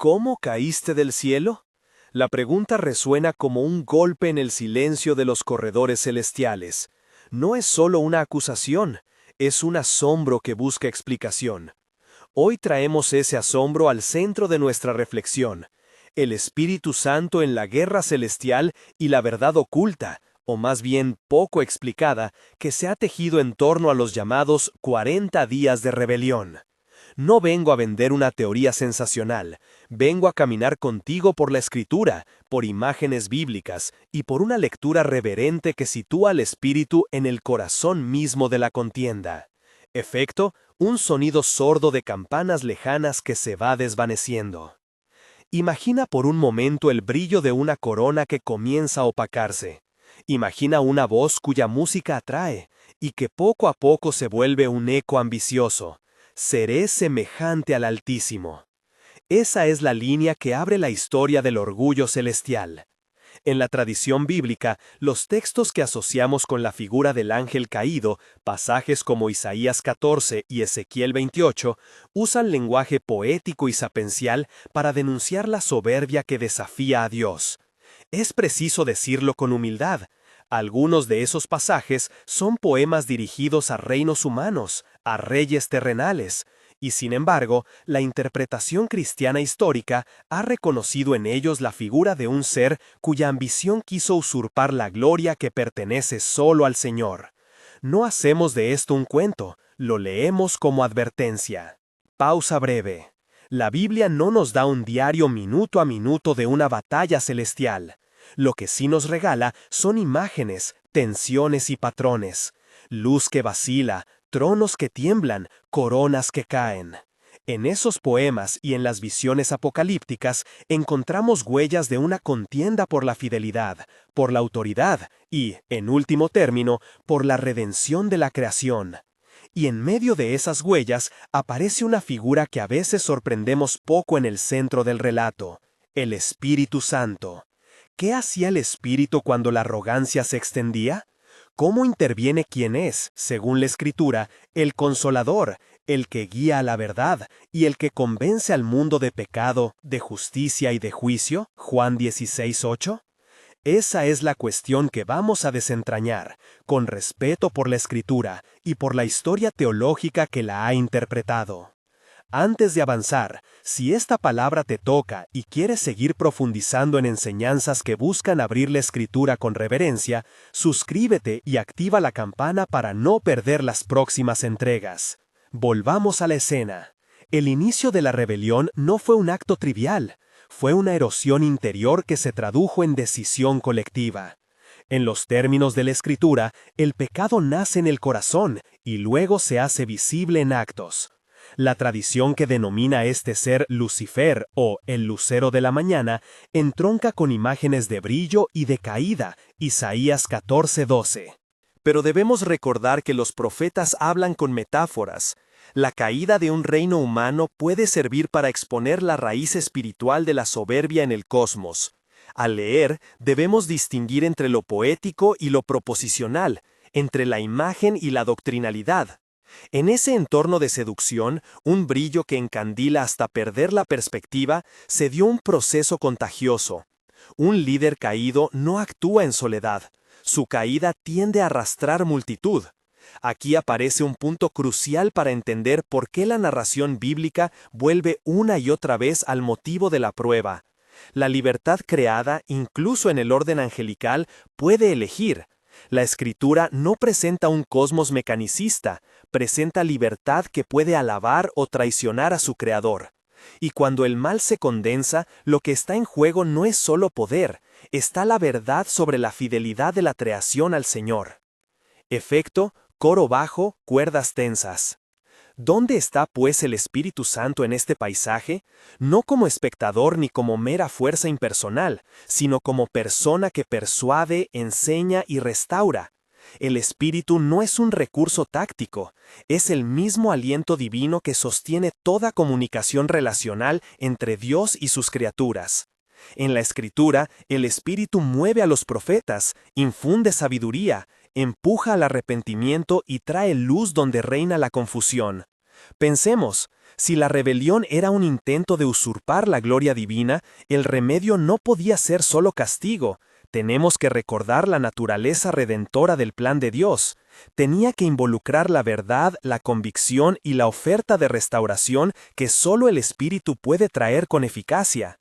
¿Cómo caíste del cielo? La pregunta resuena como un golpe en el silencio de los corredores celestiales. No es solo una acusación, es un asombro que busca explicación. Hoy traemos ese asombro al centro de nuestra reflexión. El Espíritu Santo en la guerra celestial y la verdad oculta, o más bien poco explicada, que se ha tejido en torno a los llamados 40 días de rebelión. No vengo a vender una teoría sensacional, vengo a caminar contigo por la Escritura, por imágenes bíblicas y por una lectura reverente que sitúa al Espíritu en el corazón mismo de la contienda. Efecto, un sonido sordo de campanas lejanas que se va desvaneciendo. Imagina por un momento el brillo de una corona que comienza a opacarse. Imagina una voz cuya música atrae y que poco a poco se vuelve un eco ambicioso. Seré semejante al Altísimo. Esa es la línea que abre la historia del orgullo celestial. En la tradición bíblica, los textos que asociamos con la figura del ángel caído, pasajes como Isaías 14 y Ezequiel 28, usan lenguaje poético y sapencial para denunciar la soberbia que desafía a Dios. Es preciso decirlo con humildad. Algunos de esos pasajes son poemas dirigidos a reinos humanos, a reyes terrenales, y sin embargo, la interpretación cristiana histórica ha reconocido en ellos la figura de un ser cuya ambición quiso usurpar la gloria que pertenece solo al Señor. No hacemos de esto un cuento, lo leemos como advertencia. Pausa breve. La Biblia no nos da un diario minuto a minuto de una batalla celestial. Lo que sí nos regala son imágenes, tensiones y patrones. Luz que vacila, tronos que tiemblan, coronas que caen. En esos poemas y en las visiones apocalípticas encontramos huellas de una contienda por la fidelidad, por la autoridad y, en último término, por la redención de la creación. Y en medio de esas huellas aparece una figura que a veces sorprendemos poco en el centro del relato: el Espíritu Santo. ¿Qué hacía el Espíritu cuando la arrogancia se extendía? ¿Cómo interviene quien es, según la Escritura, el Consolador, el que guía a la verdad y el que convence al mundo de pecado, de justicia y de juicio? Juan 16:8. Esa es la cuestión que vamos a desentrañar, con respeto por la Escritura y por la historia teológica que la ha interpretado. Antes de avanzar, si esta palabra te toca y quieres seguir profundizando en enseñanzas que buscan abrir la Escritura con reverencia, suscríbete y activa la campana para no perder las próximas entregas. Volvamos a la escena. El inicio de la rebelión no fue un acto trivial, fue una erosión interior que se tradujo en decisión colectiva. En los términos de la Escritura, el pecado nace en el corazón y luego se hace visible en actos. La tradición que denomina a este ser Lucifer o el lucero de la mañana entronca con imágenes de brillo y de caída, Isaías 14:12. Pero debemos recordar que los profetas hablan con metáforas. La caída de un reino humano puede servir para exponer la raíz espiritual de la soberbia en el cosmos. Al leer, debemos distinguir entre lo poético y lo proposicional, entre la imagen y la doctrinalidad. En ese entorno de seducción, un brillo que encandila hasta perder la perspectiva, se dio un proceso contagioso. Un líder caído no actúa en soledad. Su caída tiende a arrastrar multitud. Aquí aparece un punto crucial para entender por qué la narración bíblica vuelve una y otra vez al motivo de la prueba. La libertad creada, incluso en el orden angelical, puede elegir. La Escritura no presenta un cosmos mecanicista, presenta libertad que puede alabar o traicionar a su Creador. Y cuando el mal se condensa, lo que está en juego no es solo poder, está la verdad sobre la fidelidad de la creación al Señor. Efecto: coro bajo, cuerdas tensas. ¿Dónde está, pues, el Espíritu Santo en este paisaje? No como espectador ni como mera fuerza impersonal, sino como persona que persuade, enseña y restaura. El Espíritu no es un recurso táctico, es el mismo aliento divino que sostiene toda comunicación relacional entre Dios y sus criaturas. En la Escritura, el Espíritu mueve a los profetas, infunde sabiduría, empuja al arrepentimiento y trae luz donde reina la confusión. Pensemos, Si la rebelión era un intento de usurpar la gloria divina, el remedio no podía ser solo castigo. Tenemos que recordar la naturaleza redentora del plan de Dios. Tenía que involucrar la verdad, la convicción y la oferta de restauración que solo el Espíritu puede traer con eficacia.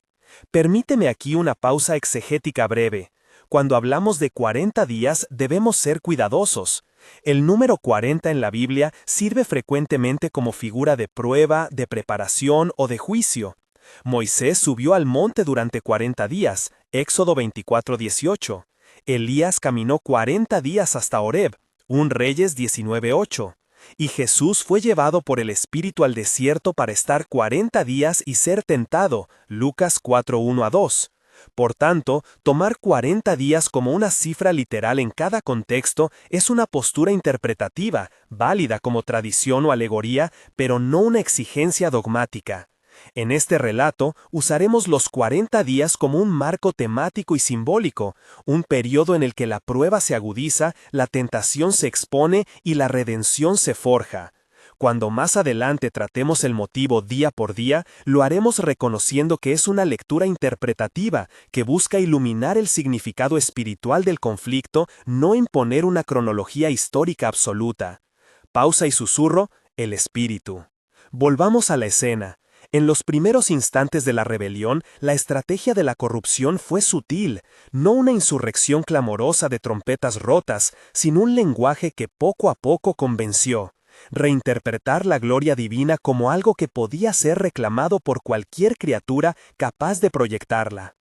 Permíteme aquí una pausa exegética breve. Cuando hablamos de 40 días debemos ser cuidadosos. El número 40 en la Biblia sirve frecuentemente como figura de prueba, de preparación o de juicio. Moisés subió al monte durante 40 días, Éxodo 24:18. Elías caminó 40 días hasta Horeb, 1 Reyes 19:8. Y Jesús fue llevado por el Espíritu al desierto para estar 40 días y ser tentado, Lucas 4:1-2. Por tanto, tomar 40 días como una cifra literal en cada contexto es una postura interpretativa, válida como tradición o alegoría, pero no una exigencia dogmática. En este relato, usaremos los 40 días como un marco temático y simbólico, un periodo en el que la prueba se agudiza, la tentación se expone y la redención se forja. Cuando más adelante tratemos el motivo día por día, lo haremos reconociendo que es una lectura interpretativa que busca iluminar el significado espiritual del conflicto, no imponer una cronología histórica absoluta. Pausa y susurro, el espíritu. Volvamos a la escena. En los primeros instantes de la rebelión, la estrategia de la corrupción fue sutil, no una insurrección clamorosa de trompetas rotas, sino un lenguaje que poco a poco convenció. Reinterpretar la gloria divina como algo que podía ser reclamado por cualquier criatura capaz de proyectarla.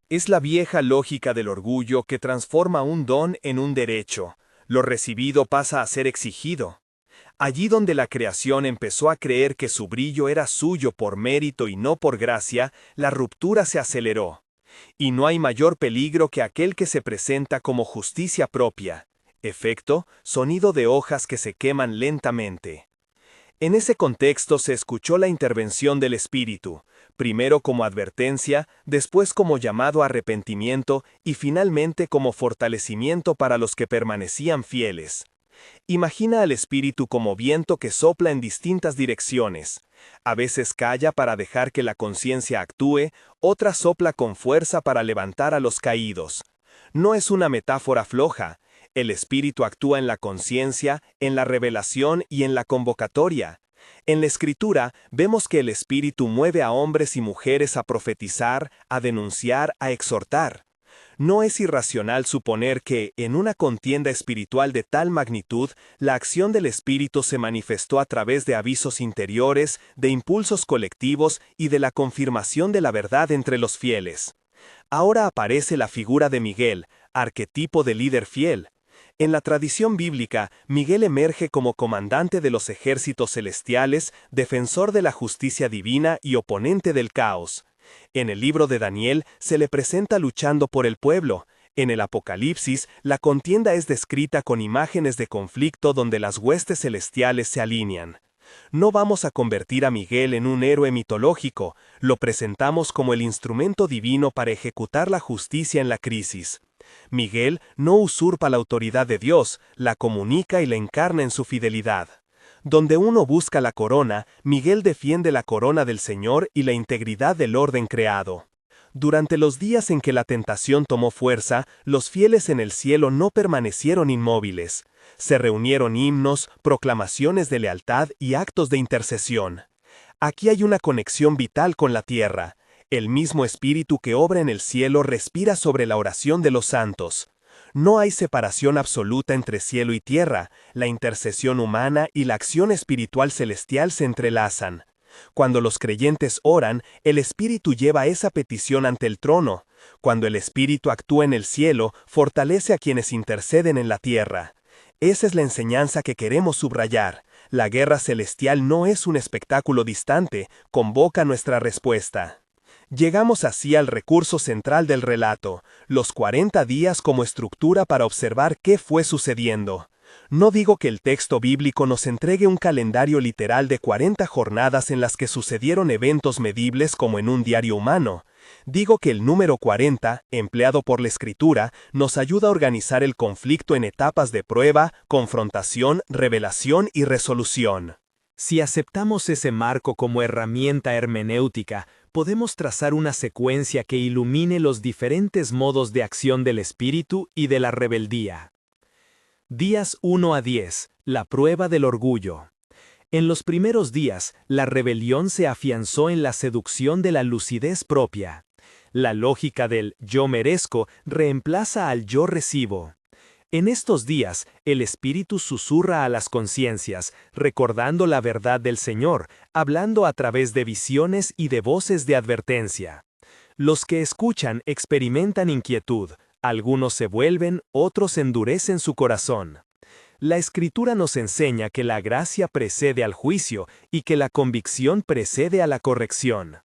Es la vieja lógica del orgullo que transforma un don en un derecho. Lo recibido pasa a ser exigido. Allí donde la creación empezó a creer que su brillo era suyo por mérito y no por gracia, la ruptura se aceleró. Y no hay mayor peligro que aquel que se presenta como justicia propia. Efecto, sonido de hojas que se queman lentamente. En ese contexto se escuchó la intervención del Espíritu, primero como advertencia, después como llamado a arrepentimiento y finalmente como fortalecimiento para los que permanecían fieles. Imagina al Espíritu como viento que sopla en distintas direcciones. A veces calla para dejar que la conciencia actúe, otra sopla con fuerza para levantar a los caídos. No es una metáfora floja. El Espíritu actúa en la conciencia, en la revelación y en la convocatoria. En la Escritura vemos que el Espíritu mueve a hombres y mujeres a profetizar, a denunciar, a exhortar. No es irracional suponer que, en una contienda espiritual de tal magnitud, la acción del Espíritu se manifestó a través de avisos interiores, de impulsos colectivos y de la confirmación de la verdad entre los fieles. Ahora aparece la figura de Miguel, arquetipo de líder fiel. En la tradición bíblica, Miguel emerge como comandante de los ejércitos celestiales, defensor de la justicia divina y oponente del caos. En el libro de Daniel se le presenta luchando por el pueblo. En el Apocalipsis, la contienda es descrita con imágenes de conflicto donde las huestes celestiales se alinean. No vamos a convertir a Miguel en un héroe mitológico, lo presentamos como el instrumento divino para ejecutar la justicia en la crisis. Miguel no usurpa la autoridad de Dios, la comunica y la encarna en su fidelidad. Donde uno busca la corona, Miguel defiende la corona del Señor y la integridad del orden creado. Durante los días en que la tentación tomó fuerza, los fieles en el cielo no permanecieron inmóviles. Se reunieron himnos, proclamaciones de lealtad y actos de intercesión. Aquí hay una conexión vital con la tierra. El mismo Espíritu que obra en el cielo respira sobre la oración de los santos. No hay separación absoluta entre cielo y tierra, la intercesión humana y la acción espiritual celestial se entrelazan. Cuando los creyentes oran, el Espíritu lleva esa petición ante el trono. Cuando el Espíritu actúa en el cielo, fortalece a quienes interceden en la tierra. Esa es la enseñanza que queremos subrayar. La guerra celestial no es un espectáculo distante, convoca nuestra respuesta. Llegamos así al recurso central del relato, los 40 días como estructura para observar qué fue sucediendo. No digo que el texto bíblico nos entregue un calendario literal de 40 jornadas en las que sucedieron eventos medibles como en un diario humano. Digo que el número 40, empleado por la Escritura, nos ayuda a organizar el conflicto en etapas de prueba, confrontación, revelación y resolución. Si aceptamos ese marco como herramienta hermenéutica, podemos trazar una secuencia que ilumine los diferentes modos de acción del espíritu y de la rebeldía. Días 1 a 10. La prueba del orgullo. En los primeros días, la rebelión se afianzó en la seducción de la lucidez propia. La lógica del yo merezco reemplaza al yo recibo. En estos días, el Espíritu susurra a las conciencias, recordando la verdad del Señor, hablando a través de visiones y de voces de advertencia. Los que escuchan experimentan inquietud, algunos se vuelven, otros endurecen su corazón. La Escritura nos enseña que la gracia precede al juicio y que la convicción precede a la corrección.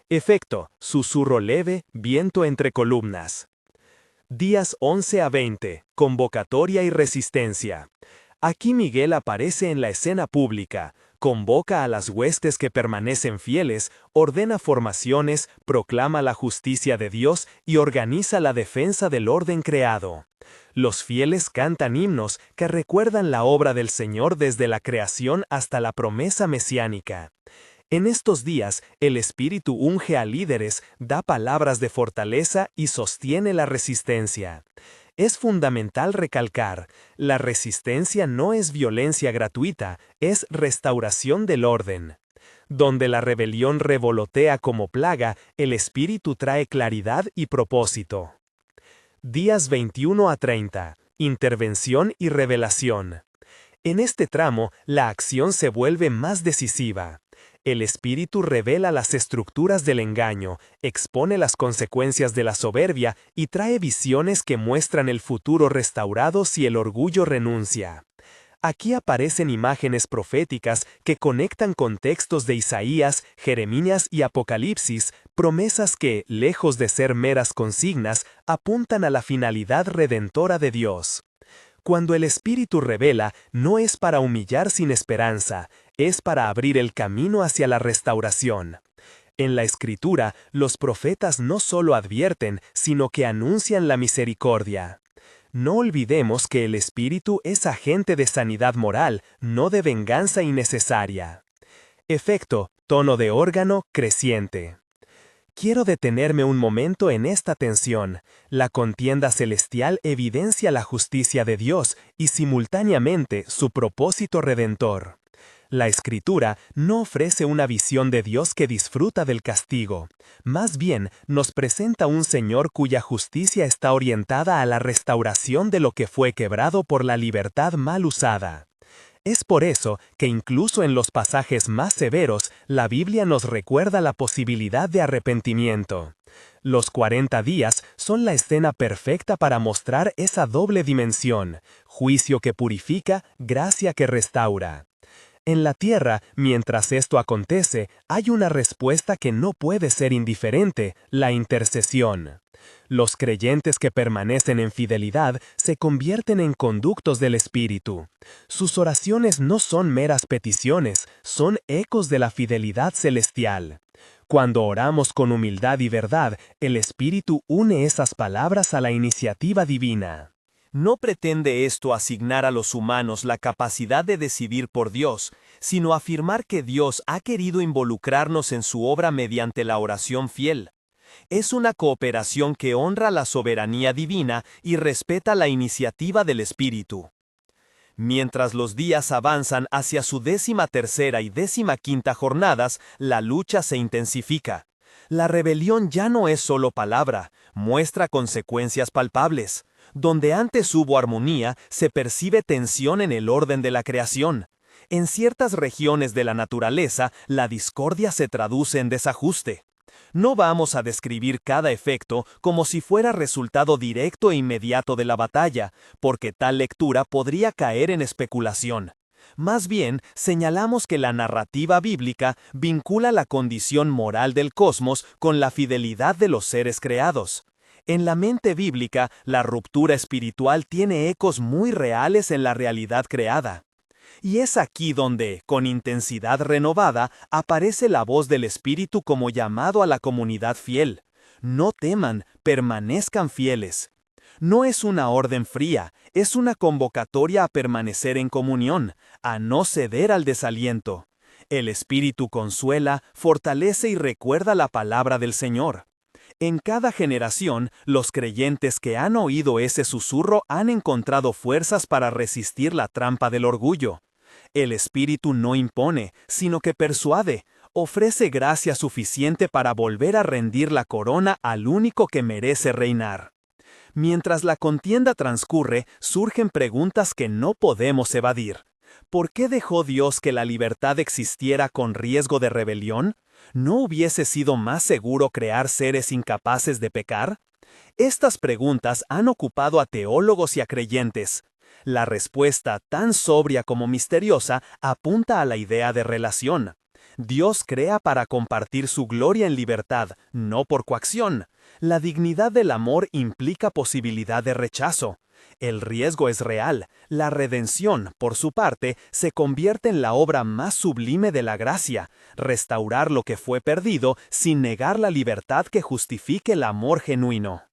Efecto: susurro leve, viento entre columnas. Días 11 a 20. Convocatoria y resistencia. Aquí Miguel aparece en la escena pública, convoca a las huestes que permanecen fieles, ordena formaciones, proclama la justicia de Dios y organiza la defensa del orden creado. Los fieles cantan himnos que recuerdan la obra del Señor desde la creación hasta la promesa mesiánica. En estos días, el Espíritu unge a líderes, da palabras de fortaleza y sostiene la resistencia. Es fundamental recalcar, la resistencia no es violencia gratuita, es restauración del orden. Donde la rebelión revolotea como plaga, el Espíritu trae claridad y propósito. Días 21 a 30. Intervención y revelación. En este tramo, la acción se vuelve más decisiva. El Espíritu revela las estructuras del engaño, expone las consecuencias de la soberbia y trae visiones que muestran el futuro restaurado si el orgullo renuncia. Aquí aparecen imágenes proféticas que conectan con textos de Isaías, Jeremías y Apocalipsis, promesas que, lejos de ser meras consignas, apuntan a la finalidad redentora de Dios. Cuando el Espíritu revela, no es para humillar sin esperanza, es para abrir el camino hacia la restauración. En la Escritura, los profetas no solo advierten, sino que anuncian la misericordia. No olvidemos que el Espíritu es agente de sanidad moral, no de venganza innecesaria. Efecto: tono de órgano creciente. Quiero detenerme un momento en esta tensión. La contienda celestial evidencia la justicia de Dios y simultáneamente su propósito redentor. La Escritura no ofrece una visión de Dios que disfruta del castigo. Más bien, nos presenta un Señor cuya justicia está orientada a la restauración de lo que fue quebrado por la libertad mal usada. Es por eso que incluso en los pasajes más severos, la Biblia nos recuerda la posibilidad de arrepentimiento. Los 40 días son la escena perfecta para mostrar esa doble dimensión: juicio que purifica, gracia que restaura. En la tierra, mientras esto acontece, hay una respuesta que no puede ser indiferente: la intercesión. Los creyentes que permanecen en fidelidad se convierten en conductos del Espíritu. Sus oraciones no son meras peticiones, son ecos de la fidelidad celestial. Cuando oramos con humildad y verdad, el Espíritu une esas palabras a la iniciativa divina. No pretende esto asignar a los humanos la capacidad de decidir por Dios, sino afirmar que Dios ha querido involucrarnos en su obra mediante la oración fiel. Es una cooperación que honra la soberanía divina y respeta la iniciativa del Espíritu. Mientras los días avanzan hacia su 13ª y 15ª jornadas, la lucha se intensifica. La rebelión ya no es solo palabra, muestra consecuencias palpables. Donde antes hubo armonía, se percibe tensión en el orden de la creación. En ciertas regiones de la naturaleza, la discordia se traduce en desajuste. No vamos a describir cada efecto como si fuera resultado directo e inmediato de la batalla, porque tal lectura podría caer en especulación. Más bien, señalamos que la narrativa bíblica vincula la condición moral del cosmos con la fidelidad de los seres creados. En la mente bíblica, la ruptura espiritual tiene ecos muy reales en la realidad creada. Y es aquí donde, con intensidad renovada, aparece la voz del Espíritu como llamado a la comunidad fiel. No teman, permanezcan fieles. No es una orden fría, es una convocatoria a permanecer en comunión, a no ceder al desaliento. El Espíritu consuela, fortalece y recuerda la palabra del Señor. En cada generación, los creyentes que han oído ese susurro han encontrado fuerzas para resistir la trampa del orgullo. El Espíritu no impone, sino que persuade, ofrece gracia suficiente para volver a rendir la corona al único que merece reinar. Mientras la contienda transcurre, surgen preguntas que no podemos evadir. ¿Por qué dejó Dios que la libertad existiera con riesgo de rebelión? ¿No hubiese sido más seguro crear seres incapaces de pecar? Estas preguntas han ocupado a teólogos y a creyentes. La respuesta, tan sobria como misteriosa, apunta a la idea de relación. Dios crea para compartir su gloria en libertad, no por coacción. La dignidad del amor implica posibilidad de rechazo. El riesgo es real. La redención, por su parte, se convierte en la obra más sublime de la gracia, restaurar lo que fue perdido sin negar la libertad que justifique el amor genuino.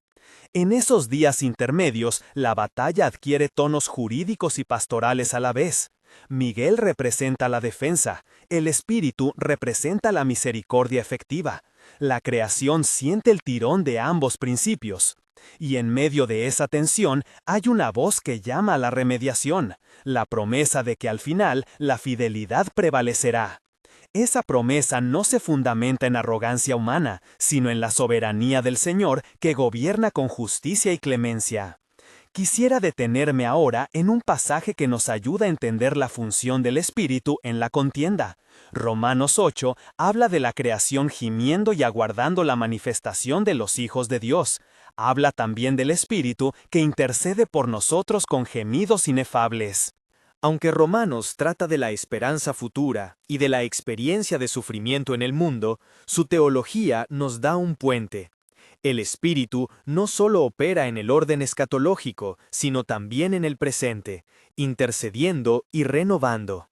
En esos días intermedios, la batalla adquiere tonos jurídicos y pastorales a la vez. Miguel representa la defensa, el Espíritu representa la misericordia efectiva. La creación siente el tirón de ambos principios. Y en medio de esa tensión hay una voz que llama a la remediación, la promesa de que al final la fidelidad prevalecerá. Esa promesa no se fundamenta en arrogancia humana, sino en la soberanía del Señor que gobierna con justicia y clemencia. Quisiera detenerme ahora en un pasaje que nos ayuda a entender la función del Espíritu en la contienda. Romanos 8 habla de la creación gimiendo y aguardando la manifestación de los hijos de Dios. Habla también del Espíritu que intercede por nosotros con gemidos inefables. Aunque Romanos trata de la esperanza futura y de la experiencia de sufrimiento en el mundo, su teología nos da un puente. El Espíritu no solo opera en el orden escatológico, sino también en el presente, intercediendo y renovando.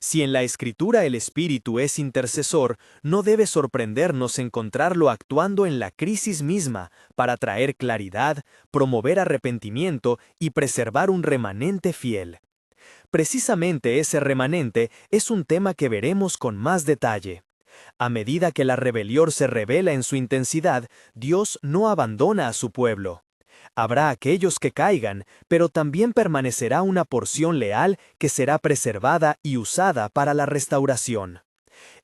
Si en la Escritura el Espíritu es intercesor, no debe sorprendernos encontrarlo actuando en la crisis misma para traer claridad, promover arrepentimiento y preservar un remanente fiel. Precisamente ese remanente es un tema que veremos con más detalle. A medida que la rebelión se revela en su intensidad, Dios no abandona a su pueblo. Habrá aquellos que caigan, pero también permanecerá una porción leal que será preservada y usada para la restauración.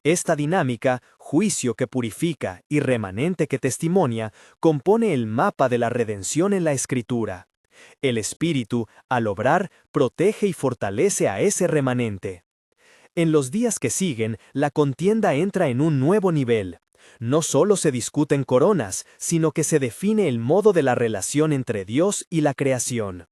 Esta dinámica, juicio que purifica y remanente que testimonia, compone el mapa de la redención en la Escritura. El Espíritu, al obrar, protege y fortalece a ese remanente. En los días que siguen, la contienda entra en un nuevo nivel. No solo se discuten coronas, sino que se define el modo de la relación entre Dios y la creación.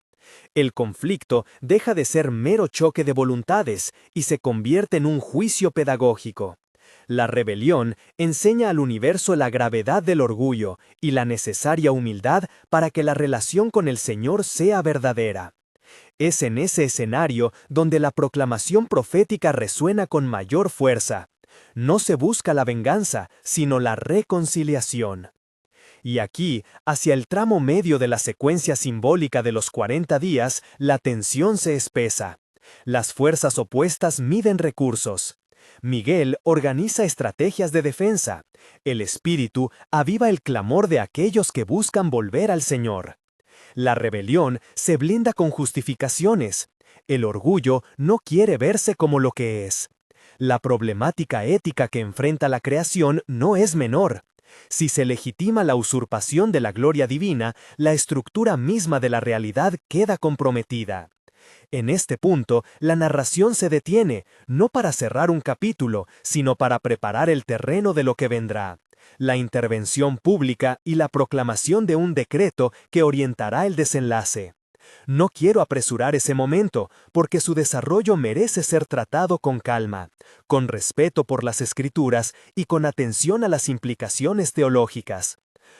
El conflicto deja de ser mero choque de voluntades y se convierte en un juicio pedagógico. La rebelión enseña al universo la gravedad del orgullo y la necesaria humildad para que la relación con el Señor sea verdadera. Es en ese escenario donde la proclamación profética resuena con mayor fuerza. No se busca la venganza, sino la reconciliación. Y aquí, hacia el tramo medio de la secuencia simbólica de los 40 días, la tensión se espesa. Las fuerzas opuestas miden recursos. Miguel organiza estrategias de defensa. El Espíritu aviva el clamor de aquellos que buscan volver al Señor. La rebelión se blinda con justificaciones. El orgullo no quiere verse como lo que es. La problemática ética que enfrenta la creación no es menor. Si se legitima la usurpación de la gloria divina, la estructura misma de la realidad queda comprometida. En este punto, la narración se detiene, no para cerrar un capítulo, sino para preparar el terreno de lo que vendrá. La intervención pública y la proclamación de un decreto que orientará el desenlace. No quiero apresurar ese momento, porque su desarrollo merece ser tratado con calma, con respeto por las Escrituras y con atención a las implicaciones teológicas.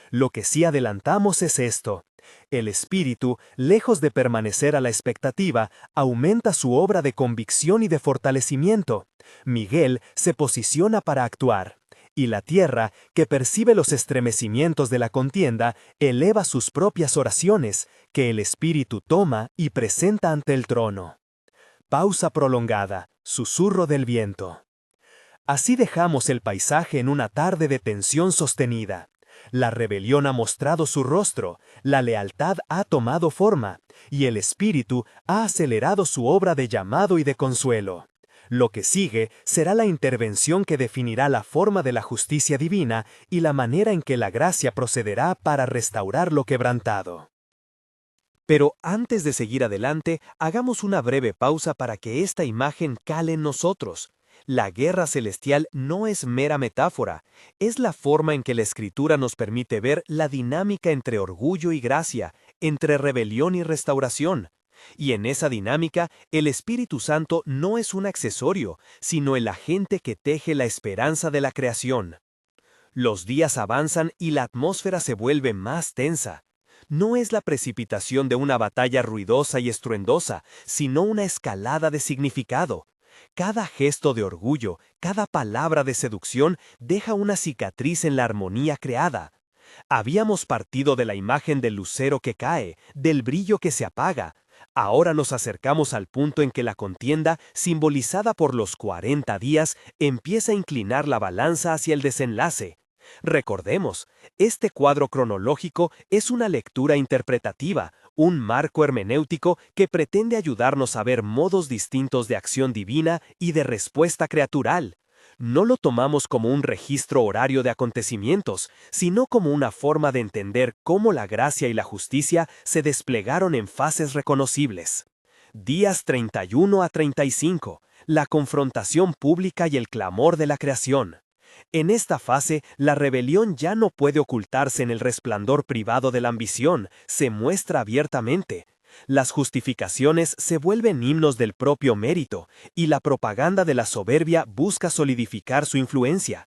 Lo que sí adelantamos es esto. El Espíritu, lejos de permanecer a la expectativa, aumenta su obra de convicción y de fortalecimiento. Miguel se posiciona para actuar. Y la tierra, que percibe los estremecimientos de la contienda, eleva sus propias oraciones, que el espíritu toma y presenta ante el trono. Pausa prolongada, susurro del viento. Así dejamos el paisaje en una tarde de tensión sostenida. La rebelión ha mostrado su rostro, la lealtad ha tomado forma, y el espíritu ha acelerado su obra de llamado y de consuelo. Lo que sigue será la intervención que definirá la forma de la justicia divina y la manera en que la gracia procederá para restaurar lo quebrantado. Pero antes de seguir adelante, hagamos una breve pausa para que esta imagen cale en nosotros. La guerra celestial no es mera metáfora, es la forma en que la Escritura nos permite ver la dinámica entre orgullo y gracia, entre rebelión y restauración. Y en esa dinámica, el Espíritu Santo no es un accesorio, sino el agente que teje la esperanza de la creación. Los días avanzan y la atmósfera se vuelve más tensa. No es la precipitación de una batalla ruidosa y estruendosa, sino una escalada de significado. Cada gesto de orgullo, cada palabra de seducción deja una cicatriz en la armonía creada. Habíamos partido de la imagen del lucero que cae, del brillo que se apaga. Ahora nos acercamos al punto en que la contienda, simbolizada por los 40 días, empieza a inclinar la balanza hacia el desenlace. Recordemos, este cuadro cronológico es una lectura interpretativa, un marco hermenéutico que pretende ayudarnos a ver modos distintos de acción divina y de respuesta creatural. No lo tomamos como un registro horario de acontecimientos, sino como una forma de entender cómo la gracia y la justicia se desplegaron en fases reconocibles. Días 31 a 35, la confrontación pública y el clamor de la creación. En esta fase, la rebelión ya no puede ocultarse en el resplandor privado de la ambición, se muestra abiertamente. Las justificaciones se vuelven himnos del propio mérito, y la propaganda de la soberbia busca solidificar su influencia.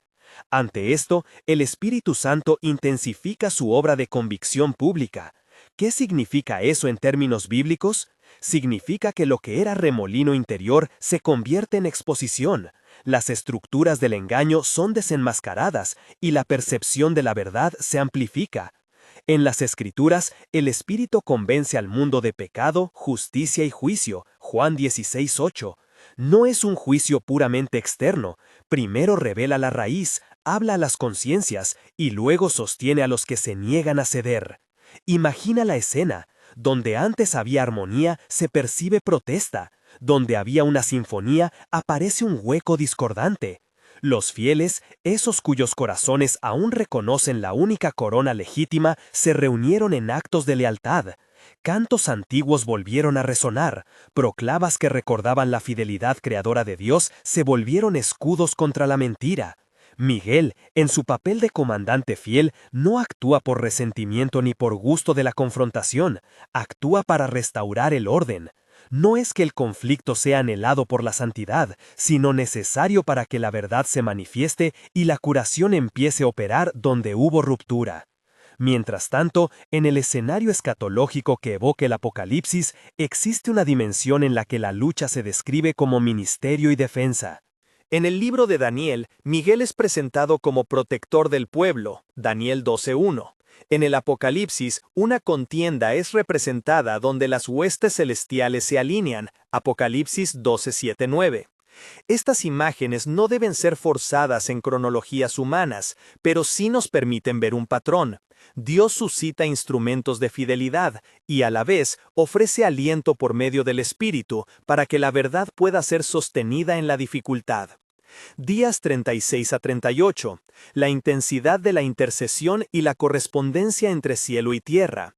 Ante esto, el Espíritu Santo intensifica su obra de convicción pública. ¿Qué significa eso en términos bíblicos? Significa que lo que era remolino interior se convierte en exposición. Las estructuras del engaño son desenmascaradas y la percepción de la verdad se amplifica. En las Escrituras, el Espíritu convence al mundo de pecado, justicia y juicio. Juan 16:8. No es un juicio puramente externo. Primero revela la raíz, habla a las conciencias y luego sostiene a los que se niegan a ceder. Imagina la escena. Donde antes había armonía, se percibe protesta. Donde había una sinfonía, aparece un hueco discordante. Los fieles, esos cuyos corazones aún reconocen la única corona legítima, se reunieron en actos de lealtad. Cantos antiguos volvieron a resonar, proclamas que recordaban la fidelidad creadora de Dios se volvieron escudos contra la mentira. Miguel, en su papel de comandante fiel, no actúa por resentimiento ni por gusto de la confrontación, actúa para restaurar el orden. No es que el conflicto sea anhelado por la santidad, sino necesario para que la verdad se manifieste y la curación empiece a operar donde hubo ruptura. Mientras tanto, en el escenario escatológico que evoca el Apocalipsis, existe una dimensión en la que la lucha se describe como ministerio y defensa. En el libro de Daniel, Miguel es presentado como protector del pueblo, Daniel 12:1. En el Apocalipsis, una contienda es representada donde las huestes celestiales se alinean, Apocalipsis 12:7-9. Estas imágenes no deben ser forzadas en cronologías humanas, pero sí nos permiten ver un patrón. Dios suscita instrumentos de fidelidad y a la vez ofrece aliento por medio del Espíritu para que la verdad pueda ser sostenida en la dificultad. Días 36 a 38. La intensidad de la intercesión y la correspondencia entre cielo y tierra.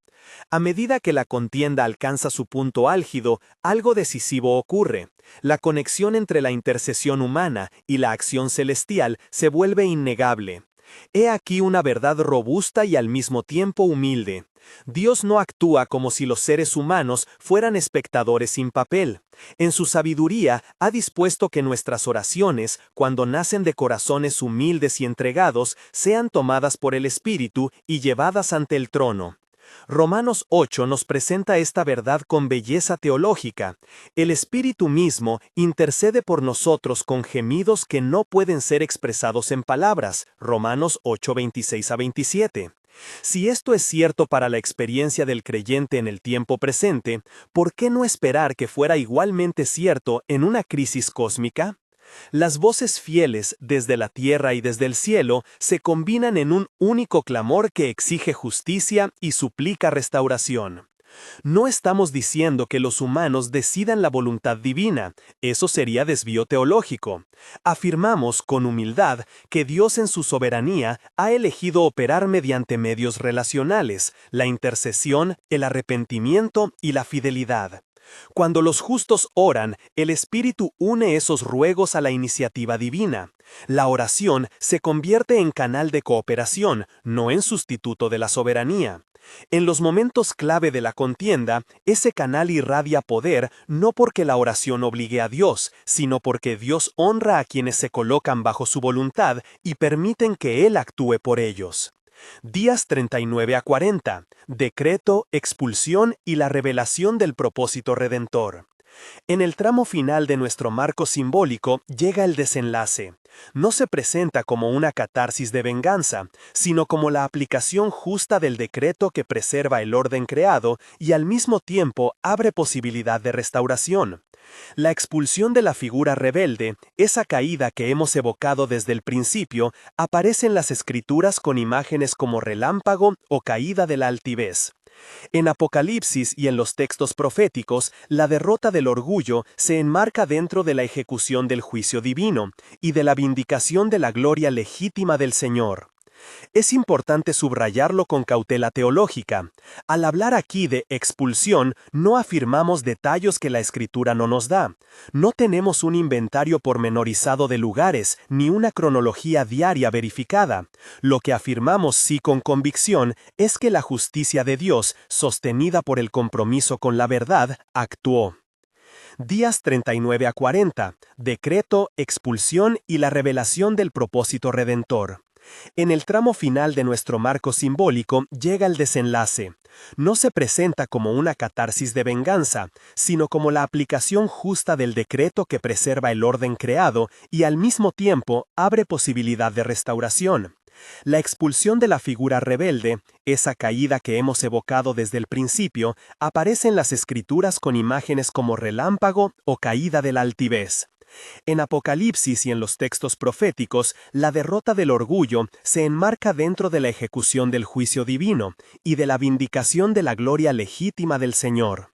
A medida que la contienda alcanza su punto álgido, algo decisivo ocurre. La conexión entre la intercesión humana y la acción celestial se vuelve innegable. He aquí una verdad robusta y al mismo tiempo humilde. Dios no actúa como si los seres humanos fueran espectadores sin papel. En su sabiduría ha dispuesto que nuestras oraciones, cuando nacen de corazones humildes y entregados, sean tomadas por el Espíritu y llevadas ante el trono. Romanos 8 nos presenta esta verdad con belleza teológica. El Espíritu mismo intercede por nosotros con gemidos que no pueden ser expresados en palabras. Romanos 8, 26 a 27. Si esto es cierto para la experiencia del creyente en el tiempo presente, ¿por qué no esperar que fuera igualmente cierto en una crisis cósmica? Las voces fieles desde la tierra y desde el cielo se combinan en un único clamor que exige justicia y suplica restauración. No estamos diciendo que los humanos decidan la voluntad divina, eso sería desvío teológico. Afirmamos con humildad que Dios en su soberanía ha elegido operar mediante medios relacionales, la intercesión, el arrepentimiento y la fidelidad. Cuando los justos oran, el Espíritu une esos ruegos a la iniciativa divina. La oración se convierte en canal de cooperación, no en sustituto de la soberanía. En los momentos clave de la contienda, ese canal irradia poder no porque la oración obligue a Dios, sino porque Dios honra a quienes se colocan bajo su voluntad y permiten que Él actúe por ellos. Días 39 a 40. Decreto, expulsión y la revelación del propósito redentor. En el tramo final de nuestro marco simbólico llega el desenlace. No se presenta como una catarsis de venganza, sino como la aplicación justa del decreto que preserva el orden creado y al mismo tiempo abre posibilidad de restauración. La expulsión de la figura rebelde, esa caída que hemos evocado desde el principio, aparece en las Escrituras con imágenes como relámpago o caída de la altivez. En Apocalipsis y en los textos proféticos, la derrota del orgullo se enmarca dentro de la ejecución del juicio divino y de la vindicación de la gloria legítima del Señor. Es importante subrayarlo con cautela teológica. Al hablar aquí de expulsión, no afirmamos detalles que la Escritura no nos da. No tenemos un inventario pormenorizado de lugares, ni una cronología diaria verificada. Lo que afirmamos sí con convicción es que la justicia de Dios, sostenida por el compromiso con la verdad, actuó. Días 39 a 40. Decreto, expulsión y la revelación del propósito redentor. En el tramo final de nuestro marco simbólico llega el desenlace. No se presenta como una catarsis de venganza, sino como la aplicación justa del decreto que preserva el orden creado y al mismo tiempo abre posibilidad de restauración. La expulsión de la figura rebelde, esa caída que hemos evocado desde el principio, aparece en las Escrituras con imágenes como relámpago o caída de la altivez. En Apocalipsis y en los textos proféticos, la derrota del orgullo se enmarca dentro de la ejecución del juicio divino y de la vindicación de la gloria legítima del Señor.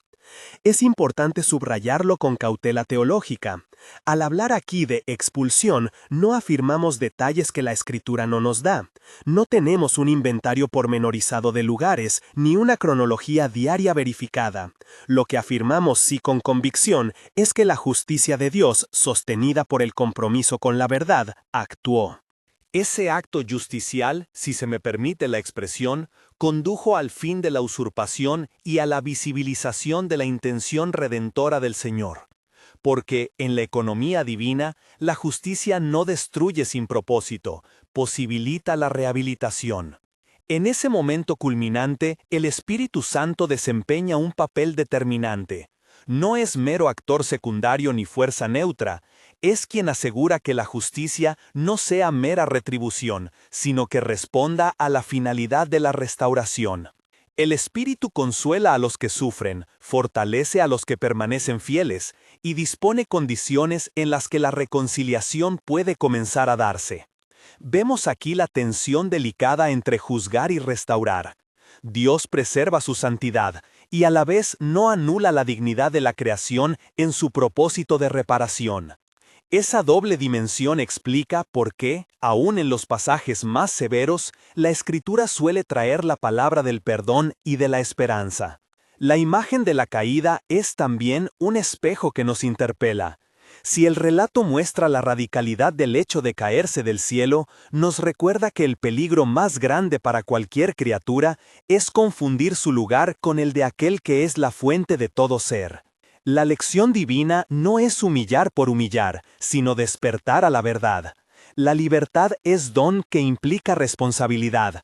Es importante subrayarlo con cautela teológica. Al hablar aquí de expulsión, no afirmamos detalles que la Escritura no nos da. No tenemos un inventario pormenorizado de lugares, ni una cronología diaria verificada. Lo que afirmamos sí con convicción es que la justicia de Dios, sostenida por el compromiso con la verdad, actuó. Ese acto justicial, si se me permite la expresión, condujo al fin de la usurpación y a la visibilización de la intención redentora del Señor. Porque, en la economía divina, la justicia no destruye sin propósito, posibilita la rehabilitación. En ese momento culminante, el Espíritu Santo desempeña un papel determinante. No es mero actor secundario ni fuerza neutra, es quien asegura que la justicia no sea mera retribución, sino que responda a la finalidad de la restauración. El Espíritu consuela a los que sufren, fortalece a los que permanecen fieles, y dispone condiciones en las que la reconciliación puede comenzar a darse. Vemos aquí la tensión delicada entre juzgar y restaurar. Dios preserva su santidad, y a la vez no anula la dignidad de la creación en su propósito de reparación. Esa doble dimensión explica por qué, aun en los pasajes más severos, la Escritura suele traer la palabra del perdón y de la esperanza. La imagen de la caída es también un espejo que nos interpela. Si el relato muestra la radicalidad del hecho de caerse del cielo, nos recuerda que el peligro más grande para cualquier criatura es confundir su lugar con el de aquel que es la fuente de todo ser. La lección divina no es humillar por humillar, sino despertar a la verdad. La libertad es don que implica responsabilidad.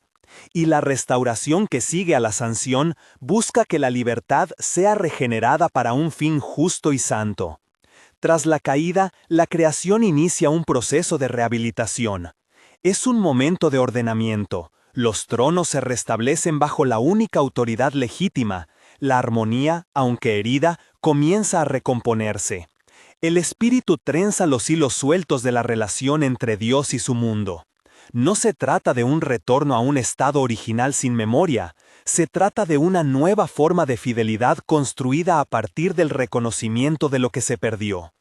Y la restauración que sigue a la sanción busca que la libertad sea regenerada para un fin justo y santo. Tras la caída, la creación inicia un proceso de rehabilitación. Es un momento de ordenamiento. Los tronos se restablecen bajo la única autoridad legítima. La armonía, aunque herida, comienza a recomponerse. El espíritu trenza los hilos sueltos de la relación entre Dios y su mundo. No se trata de un retorno a un estado original sin memoria, se trata de una nueva forma de fidelidad construida a partir del reconocimiento de lo que se perdió.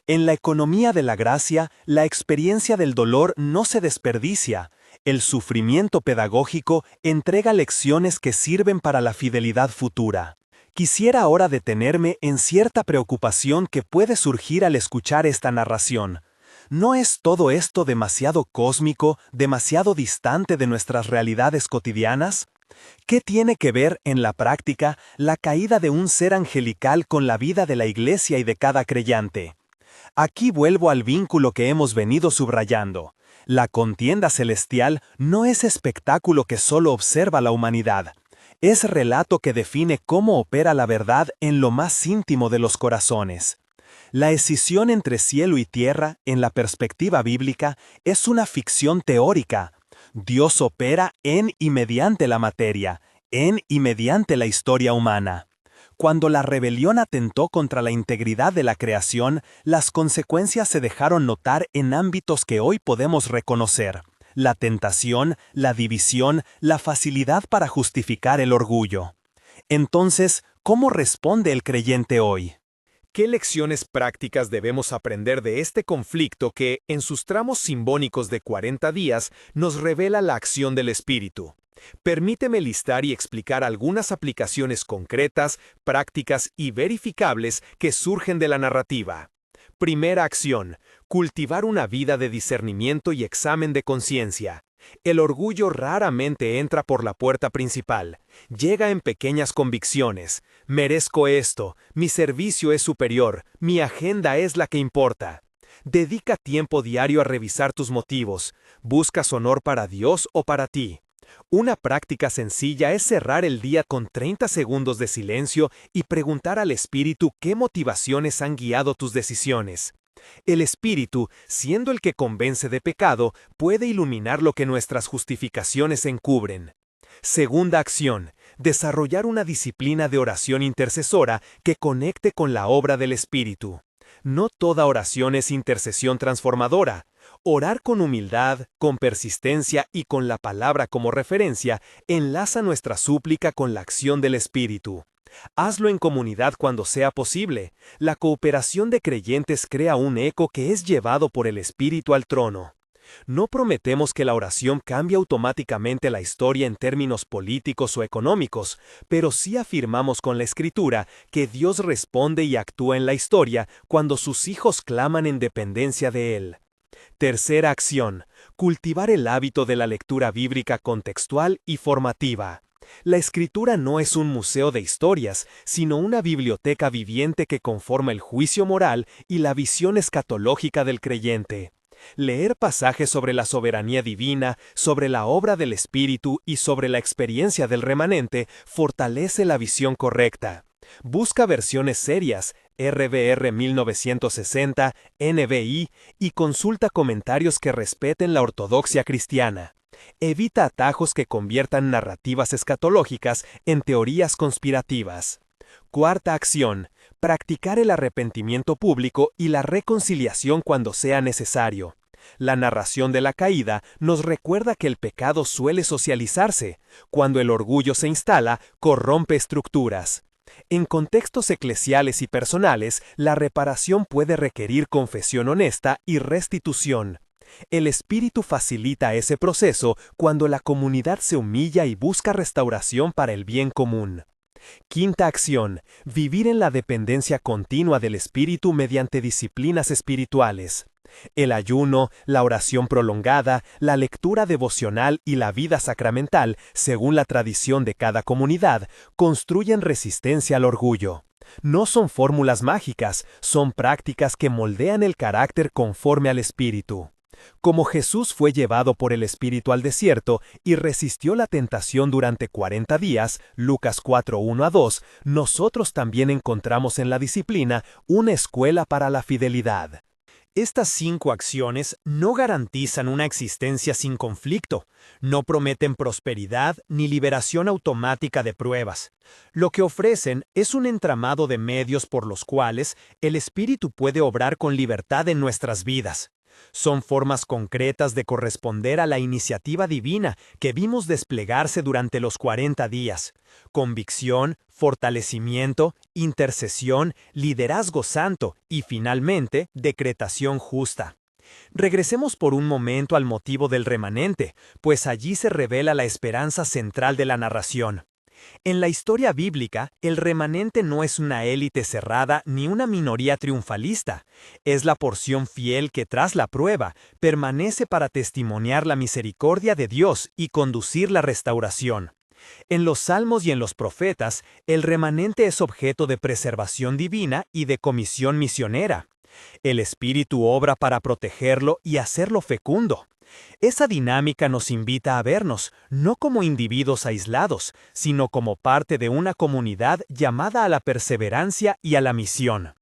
En la economía de la gracia, la experiencia del dolor no se desperdicia. El sufrimiento pedagógico entrega lecciones que sirven para la fidelidad futura. Quisiera ahora detenerme en cierta preocupación que puede surgir al escuchar esta narración. ¿No es todo esto demasiado cósmico, demasiado distante de nuestras realidades cotidianas? ¿Qué tiene que ver, en la práctica, la caída de un ser angelical con la vida de la Iglesia y de cada creyente? Aquí vuelvo al vínculo que hemos venido subrayando. La contienda celestial no es espectáculo que solo observa la humanidad. Es relato que define cómo opera la verdad en lo más íntimo de los corazones. La escisión entre cielo y tierra, en la perspectiva bíblica, es una ficción teórica. Dios opera en y mediante la materia, en y mediante la historia humana. Cuando la rebelión atentó contra la integridad de la creación, las consecuencias se dejaron notar en ámbitos que hoy podemos reconocer: la tentación, la división, la facilidad para justificar el orgullo. Entonces, ¿cómo responde el creyente hoy? ¿Qué lecciones prácticas debemos aprender de este conflicto que, en sus tramos simbólicos de 40 días, nos revela la acción del Espíritu? Permíteme listar y explicar algunas aplicaciones concretas, prácticas y verificables que surgen de la narrativa. Primera acción: cultivar una vida de discernimiento y examen de conciencia. El orgullo raramente entra por la puerta principal. Llega en pequeñas convicciones. Merezco esto, mi servicio es superior, mi agenda es la que importa. Dedica tiempo diario a revisar tus motivos. ¿Buscas honor para Dios o para ti? Una práctica sencilla es cerrar el día con 30 segundos de silencio y preguntar al Espíritu qué motivaciones han guiado tus decisiones. El Espíritu, siendo el que convence de pecado, puede iluminar lo que nuestras justificaciones encubren. Segunda acción: desarrollar una disciplina de oración intercesora que conecte con la obra del Espíritu. No toda oración es intercesión transformadora. Orar con humildad, con persistencia y con la palabra como referencia enlaza nuestra súplica con la acción del Espíritu. Hazlo en comunidad cuando sea posible. La cooperación de creyentes crea un eco que es llevado por el Espíritu al trono. No prometemos que la oración cambie automáticamente la historia en términos políticos o económicos, pero sí afirmamos con la Escritura que Dios responde y actúa en la historia cuando sus hijos claman en dependencia de Él. Tercera acción: cultivar el hábito de la lectura bíblica contextual y formativa. La Escritura no es un museo de historias, sino una biblioteca viviente que conforma el juicio moral y la visión escatológica del creyente. Leer pasajes sobre la soberanía divina, sobre la obra del Espíritu y sobre la experiencia del remanente fortalece la visión correcta. Busca versiones serias, RVR 1960, NBI, y consulta comentarios que respeten la ortodoxia cristiana. Evita atajos que conviertan narrativas escatológicas en teorías conspirativas. Cuarta acción: practicar el arrepentimiento público y la reconciliación cuando sea necesario. La narración de la caída nos recuerda que el pecado suele socializarse. Cuando el orgullo se instala, corrompe estructuras. En contextos eclesiales y personales, la reparación puede requerir confesión honesta y restitución. El Espíritu facilita ese proceso cuando la comunidad se humilla y busca restauración para el bien común. Quinta acción: vivir en la dependencia continua del Espíritu mediante disciplinas espirituales. El ayuno, la oración prolongada, la lectura devocional y la vida sacramental, según la tradición de cada comunidad, construyen resistencia al orgullo. No son fórmulas mágicas, son prácticas que moldean el carácter conforme al Espíritu. Como Jesús fue llevado por el Espíritu al desierto y resistió la tentación durante 40 días, Lucas 4:1-2, nosotros también encontramos en la disciplina una escuela para la fidelidad. Estas 5 acciones no garantizan una existencia sin conflicto, no prometen prosperidad ni liberación automática de pruebas. Lo que ofrecen es un entramado de medios por los cuales el Espíritu puede obrar con libertad en nuestras vidas. Son formas concretas de corresponder a la iniciativa divina que vimos desplegarse durante los 40 días. Convicción, fortalecimiento, intercesión, liderazgo santo y, finalmente, decretación justa. Regresemos por un momento al motivo del remanente, pues allí se revela la esperanza central de la narración. En la historia bíblica, el remanente no es una élite cerrada ni una minoría triunfalista. Es la porción fiel que tras la prueba permanece para testimoniar la misericordia de Dios y conducir la restauración. En los Salmos y en los profetas, el remanente es objeto de preservación divina y de comisión misionera. El Espíritu obra para protegerlo y hacerlo fecundo. Esa dinámica nos invita a vernos, no como individuos aislados, sino como parte de una comunidad llamada a la perseverancia y a la misión.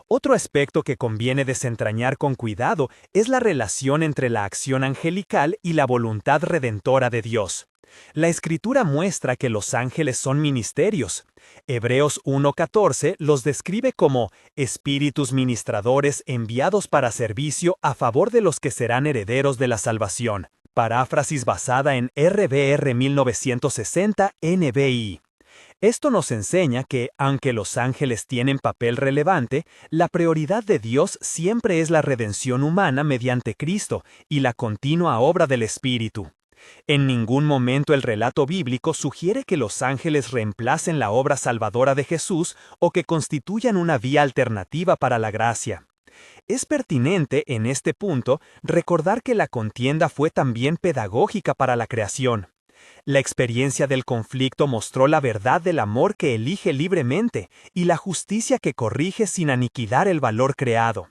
Otro aspecto que conviene desentrañar con cuidado es la relación entre la acción angelical y la voluntad redentora de Dios. La Escritura muestra que los ángeles son ministerios. Hebreos 1:14 los describe como espíritus ministradores enviados para servicio a favor de los que serán herederos de la salvación. Paráfrasis basada en RVR 1960 NBI. Esto nos enseña que, aunque los ángeles tienen papel relevante, la prioridad de Dios siempre es la redención humana mediante Cristo y la continua obra del Espíritu. En ningún momento el relato bíblico sugiere que los ángeles reemplacen la obra salvadora de Jesús o que constituyan una vía alternativa para la gracia. Es pertinente, en este punto, recordar que la contienda fue también pedagógica para la creación. La experiencia del conflicto mostró la verdad del amor que elige libremente y la justicia que corrige sin aniquilar el valor creado.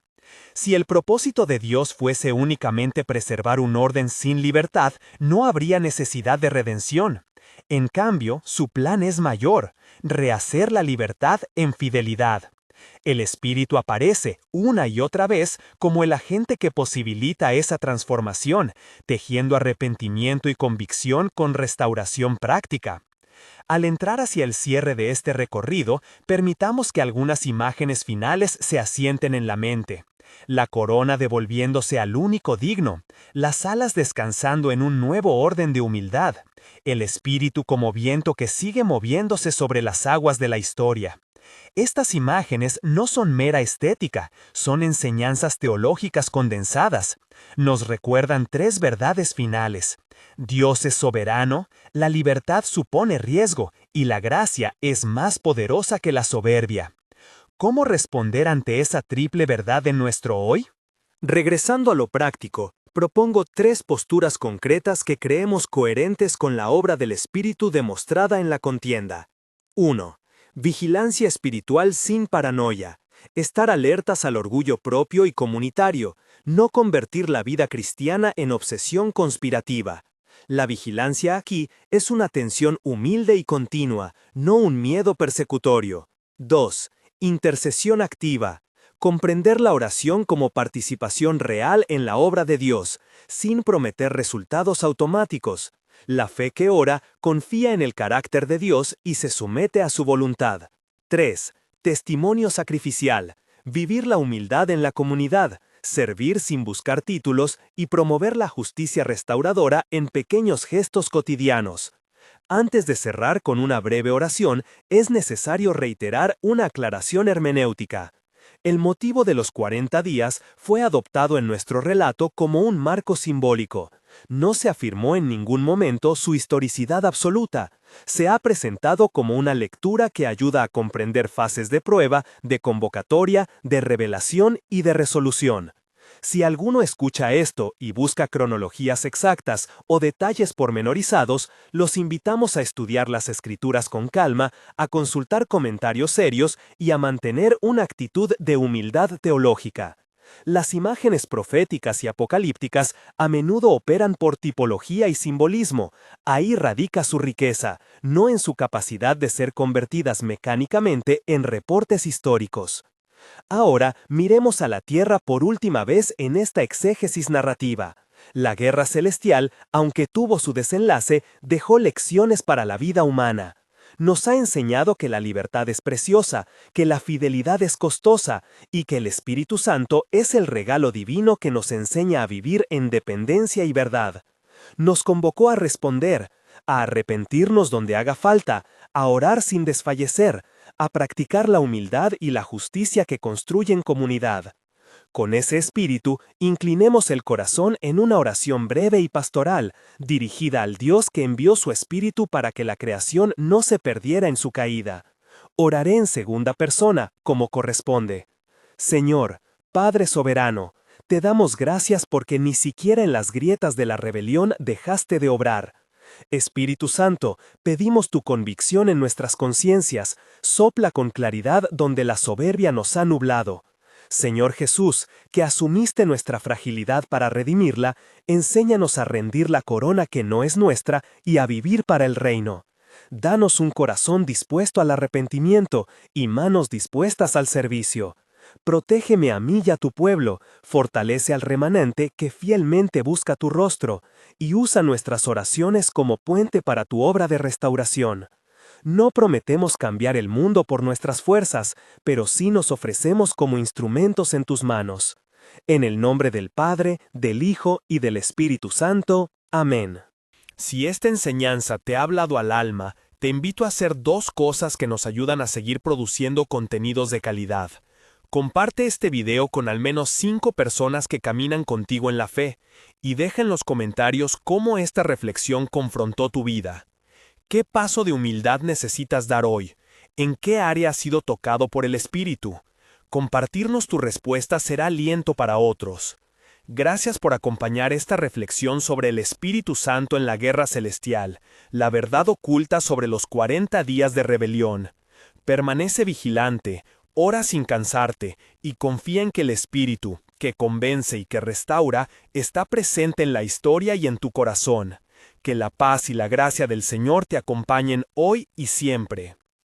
Si el propósito de Dios fuese únicamente preservar un orden sin libertad, no habría necesidad de redención. En cambio, su plan es mayor: rehacer la libertad en fidelidad. El Espíritu aparece, una y otra vez, como el agente que posibilita esa transformación, tejiendo arrepentimiento y convicción con restauración práctica. Al entrar hacia el cierre de este recorrido, permitamos que algunas imágenes finales se asienten en la mente. La corona devolviéndose al único digno, las alas descansando en un nuevo orden de humildad, el Espíritu como viento que sigue moviéndose sobre las aguas de la historia. Estas imágenes no son mera estética, son enseñanzas teológicas condensadas. Nos recuerdan 3 verdades finales. Dios es soberano, la libertad supone riesgo y la gracia es más poderosa que la soberbia. ¿Cómo responder ante esa triple verdad en nuestro hoy? Regresando a lo práctico, propongo 3 posturas concretas que creemos coherentes con la obra del Espíritu demostrada en la contienda. 1. Vigilancia espiritual sin paranoia. Estar alertas al orgullo propio y comunitario, no convertir la vida cristiana en obsesión conspirativa. La vigilancia aquí es una atención humilde y continua, no un miedo persecutorio. 2. Intercesión activa. Comprender la oración como participación real en la obra de Dios, sin prometer resultados automáticos. La fe que ora confía en el carácter de Dios y se somete a su voluntad. 3. Testimonio sacrificial. Vivir la humildad en la comunidad, servir sin buscar títulos y promover la justicia restauradora en pequeños gestos cotidianos. Antes de cerrar con una breve oración, es necesario reiterar una aclaración hermenéutica. El motivo de los 40 días fue adoptado en nuestro relato como un marco simbólico. No se afirmó en ningún momento su historicidad absoluta. Se ha presentado como una lectura que ayuda a comprender fases de prueba, de convocatoria, de revelación y de resolución. Si alguno escucha esto y busca cronologías exactas o detalles pormenorizados, los invitamos a estudiar las Escrituras con calma, a consultar comentarios serios y a mantener una actitud de humildad teológica. Las imágenes proféticas y apocalípticas a menudo operan por tipología y simbolismo. Ahí radica su riqueza, no en su capacidad de ser convertidas mecánicamente en reportes históricos. Ahora miremos a la Tierra por última vez en esta exégesis narrativa. La guerra celestial, aunque tuvo su desenlace, dejó lecciones para la vida humana. Nos ha enseñado que la libertad es preciosa, que la fidelidad es costosa y que el Espíritu Santo es el regalo divino que nos enseña a vivir en dependencia y verdad. Nos convocó a responder, a arrepentirnos donde haga falta, a orar sin desfallecer, a practicar la humildad y la justicia que construyen comunidad. Con ese espíritu, inclinemos el corazón en una oración breve y pastoral, dirigida al Dios que envió su espíritu para que la creación no se perdiera en su caída. Oraré en segunda persona, como corresponde. Señor, Padre soberano, te damos gracias porque ni siquiera en las grietas de la rebelión dejaste de obrar. Espíritu Santo, pedimos tu convicción en nuestras conciencias, sopla con claridad donde la soberbia nos ha nublado. Señor Jesús, que asumiste nuestra fragilidad para redimirla, enséñanos a rendir la corona que no es nuestra y a vivir para el reino. Danos un corazón dispuesto al arrepentimiento y manos dispuestas al servicio. Protégeme a mí y a tu pueblo, fortalece al remanente que fielmente busca tu rostro, y usa nuestras oraciones como puente para tu obra de restauración. No prometemos cambiar el mundo por nuestras fuerzas, pero sí nos ofrecemos como instrumentos en tus manos. En el nombre del Padre, del Hijo y del Espíritu Santo. Amén. Si esta enseñanza te ha hablado al alma, te invito a hacer dos cosas que nos ayudan a seguir produciendo contenidos de calidad. Comparte este video con al menos 5 personas que caminan contigo en la fe, y deja en los comentarios cómo esta reflexión confrontó tu vida. ¿Qué paso de humildad necesitas dar hoy? ¿En qué área has sido tocado por el Espíritu? Compartirnos tu respuesta será aliento para otros. Gracias por acompañar esta reflexión sobre el Espíritu Santo en la guerra celestial, la verdad oculta sobre los 40 días de rebelión. Permanece vigilante, ora sin cansarte, y confía en que el Espíritu, que convence y que restaura, está presente en la historia y en tu corazón. Que la paz y la gracia del Señor te acompañen hoy y siempre.